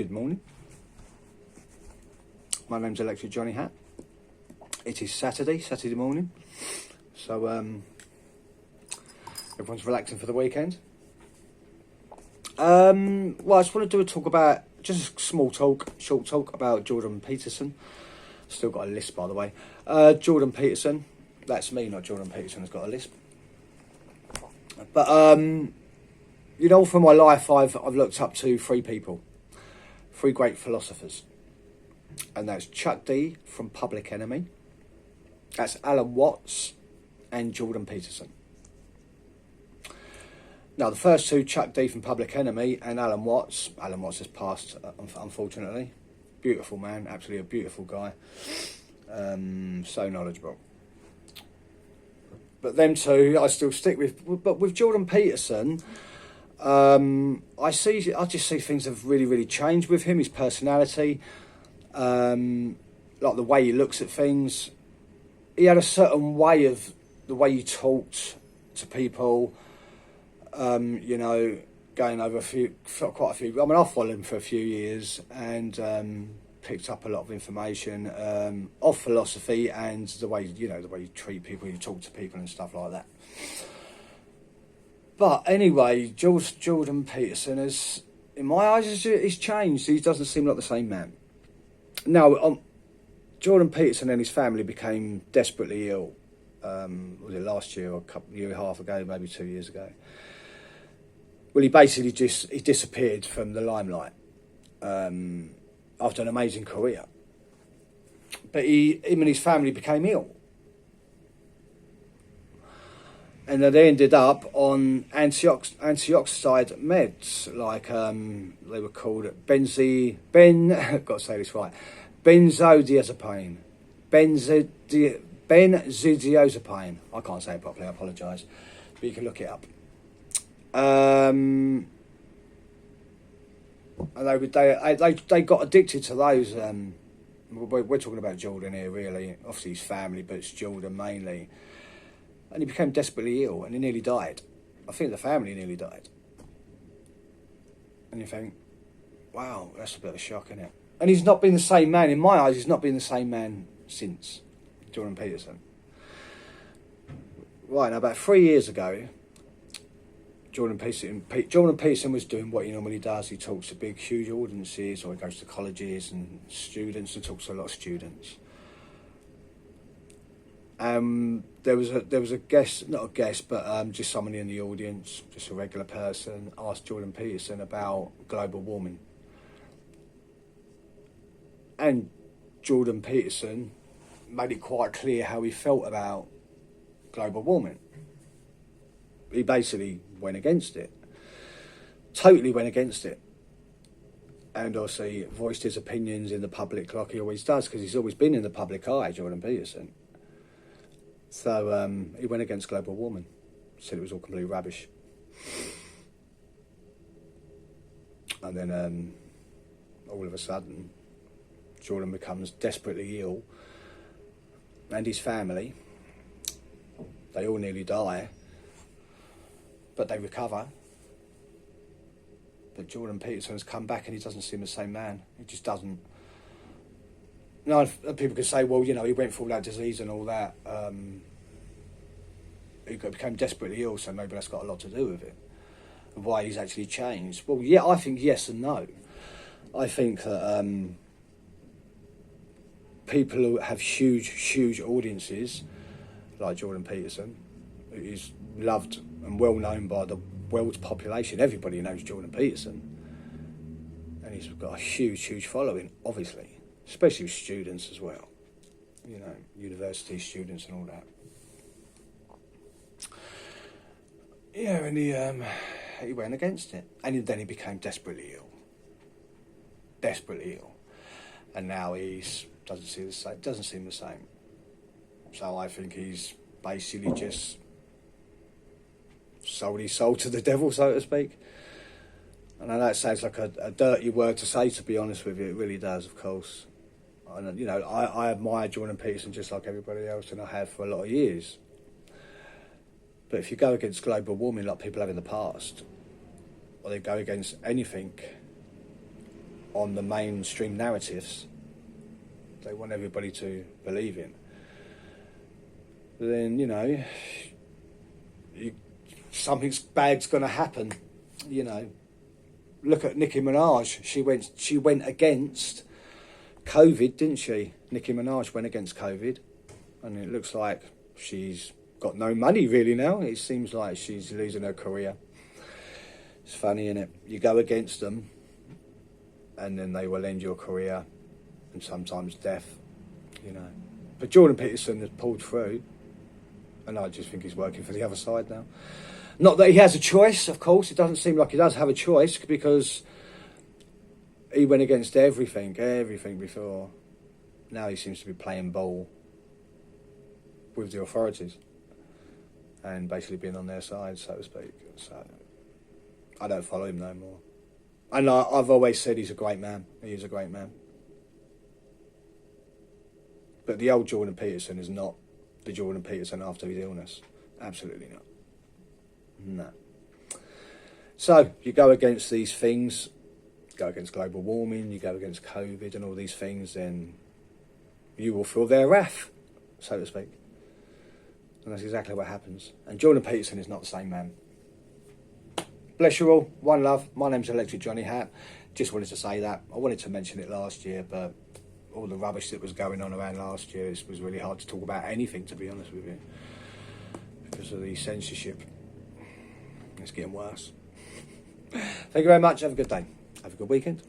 Good morning. My name's Electric Johnny Hat. It is Saturday morning. So everyone's relaxing for the weekend. Well, I just want to do a talk about, just a short talk about Jordan Peterson. Still got a lisp, by the way. Jordan Peterson. That's me, not Jordan Peterson has got a lisp. But you know, for my life, I've looked up to three great philosophers, and that's Chuck D from Public Enemy, that's Alan Watts, and Jordan Peterson. Now, the first two, Chuck D from Public Enemy and Alan Watts has passed, unfortunately. Beautiful man, absolutely a beautiful guy, so knowledgeable. But them two, I still stick with. But with Jordan Peterson, I just see things have really changed with him. His personality, like the way he looks at things. He had a certain way of the way he talked to people. You know, going over quite a few. I mean, I followed him for a few years and picked up a lot of information of philosophy and the way you treat people, you talk to people and stuff like that. But anyway, Jordan Peterson has, in my eyes, he's changed. He doesn't seem like the same man. Now, Jordan Peterson and his family became desperately ill. Was it last year or a year and a half ago, maybe 2 years ago? Well, he basically he disappeared from the limelight after an amazing career. But him and his family became ill. And they ended up on antioxidant meds, like they were called got to say this right, benzodiazepine. Benzodiazepine. I can't say it properly, I apologise. But you can look it up. And they got addicted to those. We're talking about Jordan here, really. Obviously his family, but it's Jordan mainly. And he became desperately ill, and he nearly died. I think the family nearly died. And you think, wow, that's a bit of a shock, isn't it? And he's not been the same man. In my eyes, he's not been the same man since, Jordan Peterson. Right, now about 3 years ago, Jordan Peterson was doing what he normally does. He talks to big, huge audiences, or he goes to colleges and students and talks to a lot of students. There was a guest, not a guest, but just somebody in the audience, just a regular person, asked Jordan Peterson about global warming. And Jordan Peterson made it quite clear how he felt about global warming. He basically went against it. Totally went against it. And also he voiced his opinions in the public like he always does, because he's always been in the public eye, Jordan Peterson. So he went against global warming, said it was all completely rubbish. And then all of a sudden, Jordan becomes desperately ill, and his family, they all nearly die, but they recover. But Jordan Peterson has come back and he doesn't seem the same man. He just doesn't. No, people could say, well, you know, he went through all that disease and all that. He became desperately ill, so maybe that's got a lot to do with it. And why he's actually changed. Well, yeah, I think yes and no. I think that people who have huge audiences, like Jordan Peterson, who is loved and well known by the world's population. Everybody knows Jordan Peterson. And he's got a huge following, obviously. Especially with students as well, you know, university students and all that. Yeah, and he went against it, and then he became desperately ill, and now doesn't seem the same. So I think he's basically just sold his soul to the devil, so to speak. And I know it sounds like a dirty word to say, to be honest with you. It really does, of course. And, you know, I admire Jordan Peterson just like everybody else, and I have for a lot of years. But if you go against global warming like people have in the past, or they go against anything on the mainstream narratives they want everybody to believe in, then, you know, something bad's going to happen. You know, look at Nicki Minaj. She went against COVID, didn't she? Nicki Minaj went against COVID, and it looks like she's got no money really now. It seems like she's losing her career. It's funny, isn't it? You go against them, and then they will end your career, and sometimes death, you know. But Jordan Peterson has pulled through, and I just think he's working for the other side now. Not that he has a choice, of course. It doesn't seem like he does have a choice, because he went against everything before. Now he seems to be playing ball with the authorities and basically being on their side, so to speak. So I don't follow him no more. And I've always said he's a great man. He is a great man. But the old Jordan Peterson is not the Jordan Peterson after his illness. Absolutely not. No. So you go against these things, go against global warming, you go against COVID and all these things, then you will feel their wrath, so to speak. And that's exactly what happens. And Jordan Peterson is not the same man. Bless you all. One love. My name's Electric Johnny Hat. Just wanted to say that. I wanted to mention it last year, but all the rubbish that was going on around last year, it was really hard to talk about anything, to be honest with you, because of the censorship. It's getting worse. Thank you very much. Have a good day. Have a good weekend.